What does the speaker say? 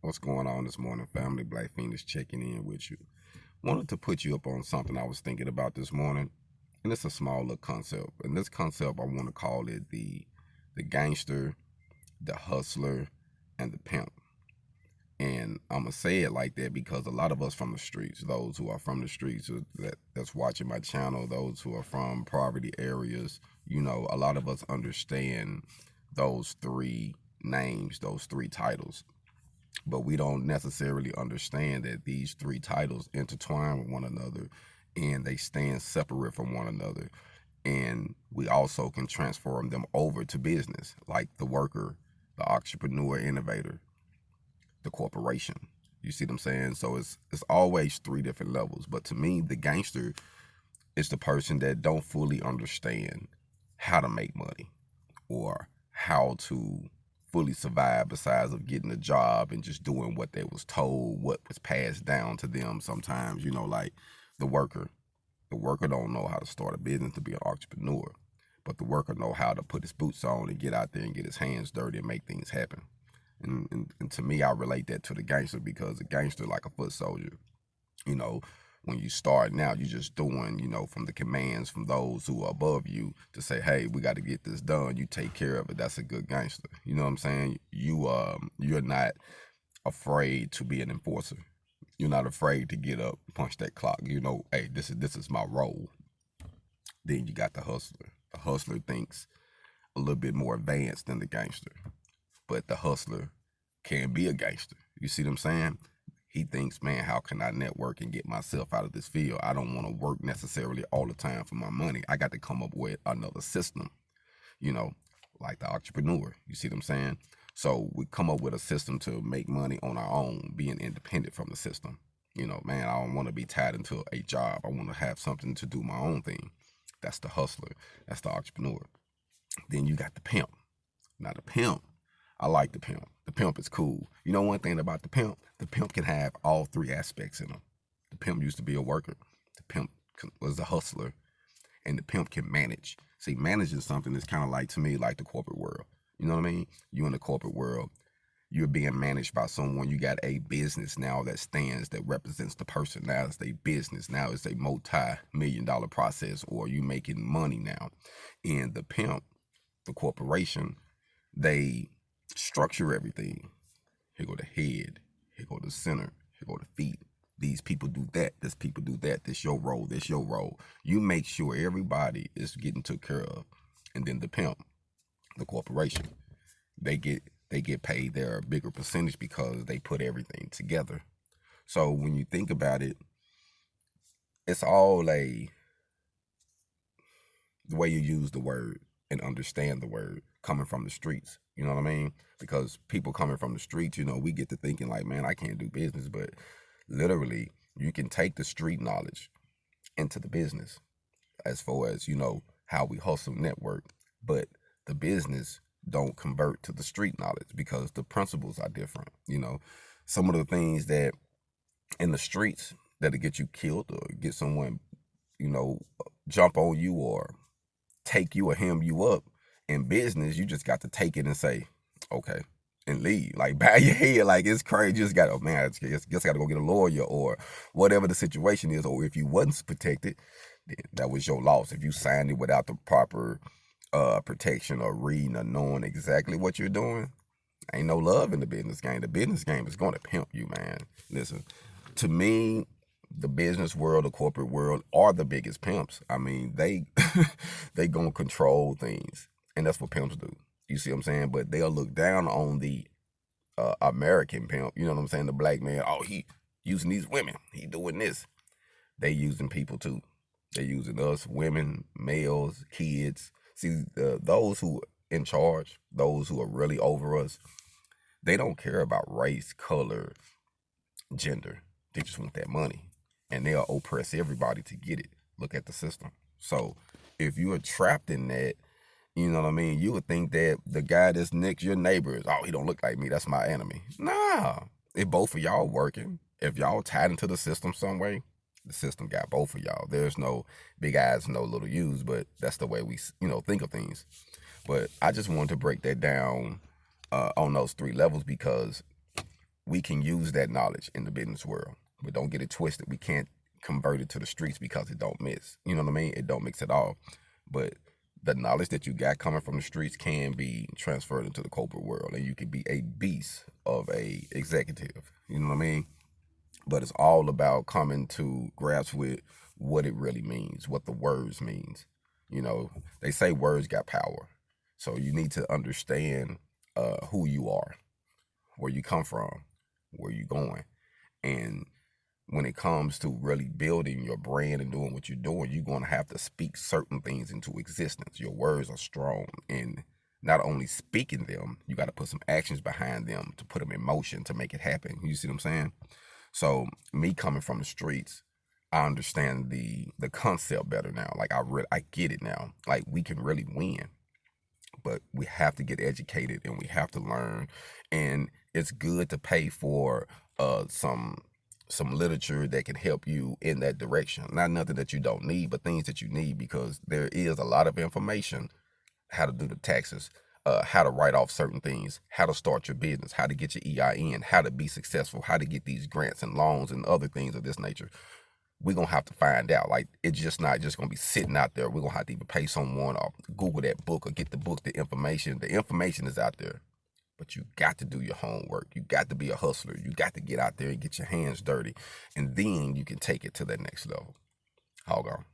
What's going on this morning, family? Black Phoenix checking in with you. Wanted to put you up on something I was thinking about this morning, and it's a small little concept. And this concept, I want to call it the gangster, the hustler, and the pimp. And I'm gonna say it like that because a lot of us from the streets, those who are from the streets that's watching my channel, those who are from poverty areas, a lot of us understand those three names, those three titles. But we don't necessarily understand that these three titles intertwine with one another and they stand separate from one another. And we also can transform them over to business, like the worker, the entrepreneur, innovator, the corporation. You see what I'm saying? So it's always three different levels. But to me, the gangster is the person that don't fully understand how to make money or how to fully survive besides of getting a job and just doing what they was told, what was passed down to them sometimes, like the worker. The worker don't know how to start a business to be an entrepreneur, but the worker know how to put his boots on and get out there and get his hands dirty and make things happen. And to me, I relate that to the gangster because the gangster like a foot soldier. You know, when you start now, you're just doing, from the commands from those who are above you to say, hey, we got to get this done. You take care of it. That's a good gangster. You know what I'm saying? You're not afraid to be an enforcer. You're not afraid to get up, punch that clock. Hey, this is my role. Then you got the hustler. The hustler thinks a little bit more advanced than the gangster, but the hustler can be a gangster. You see what I'm saying? He thinks, man, how can I network and get myself out of this field? I don't want to work necessarily all the time for my money. I got to come up with another system, like the entrepreneur. You see what I'm saying? So we come up with a system to make money on our own, being independent from the system. Man, I don't want to be tied into a job. I want to have something to do my own thing. That's the hustler. That's the entrepreneur. Then you got the pimp. Now the pimp, I like the pimp. The pimp is cool. You know one thing about the pimp can have all three aspects in him. The pimp used to be a worker. The pimp was a hustler. And the pimp can manage. See, managing something is kind of like, to me, like the corporate world. You know what I mean? You in the corporate world, you're being managed by someone. You got a business now that stands, that represents the person. Now it's a business. Now it's a multi-million-dollar process, or you making money now. And the pimp, the corporation, they structure everything. Here go the head. Here go the center. Here go the feet. These people do that. This people do that. This your role. This your role. You make sure everybody is getting took care of. And then the pimp, the corporation, they get paid their bigger percentage because they put everything together. So when you think about it, it's all the way you use the word and understand the word coming from the streets. You know what I mean? Because people coming from the streets, we get to thinking like, man, I can't do business. But literally, you can take the street knowledge into the business as far as, how we hustle network. But the business don't convert to the street knowledge because the principles are different. Some of the things that in the streets that'll get you killed or get someone, jump on you or take you or hem you up. In business, you just got to take it and say, okay, and leave. Like, bow your head. Like, it's crazy. You just got to, man, I just got to go get a lawyer or whatever the situation is. Or if you wasn't protected, then that was your loss. If you signed it without the proper protection or reading or knowing exactly what you're doing, ain't no love in the business game. The business game is going to pimp you, man. Listen, to me, the business world, the corporate world are the biggest pimps. I mean, they they gonna control things, and that's what pimps do. You see what I'm saying? But they'll look down on the American pimp. You know what I'm saying? The black man. Oh, he using these women. He doing this. They using people too. They using us, women, males, kids. See, those who in charge, those who are really over us, they don't care about race, color, gender. They just want that money. And they'll oppress everybody to get it. Look at the system. So if you are trapped in that, you know what I mean, you would think that the guy that's next your neighbor is, oh, he don't look like me, that's my enemy. Nah. If both of y'all working, if y'all tied into the system some way, the system got both of y'all. There's no big eyes, no little U's, but that's the way we, think of things. But I just wanted to break that down on those three levels because we can use that knowledge in the business world, but don't get it twisted. We can't convert it to the streets because it don't mix. You know what I mean? It don't mix at all. But the knowledge that you got coming from the streets can be transferred into the corporate world, and you can be a beast of a executive. You know what I mean? But it's all about coming to grasp with what it really means, what the words means. You know, they say words got power, so you need to understand who you are, where you come from, where you going, and when it comes to really building your brand and doing what you're doing, you're going to have to speak certain things into existence. Your words are strong, and not only speaking them, you got to put some actions behind them to put them in motion to make it happen. You see what I'm saying? So me coming from the streets, I understand the concept better now. Like I get it now. Like we can really win, but we have to get educated and we have to learn. And it's good to pay for some literature that can help you in that direction. Not nothing that you don't need, but things that you need, because there is a lot of information: how to do the taxes, how to write off certain things, how to start your business, how to get your EIN, how to be successful, how to get these grants and loans and other things of this nature. We're going to have to find out. Like, it's just not just going to be sitting out there. We're going to have to either pay someone or Google that book or get the book, the information. The information is out there, but you got to do your homework. You got to be a hustler. You got to get out there and get your hands dirty, and then you can take it to that next level. Hog on.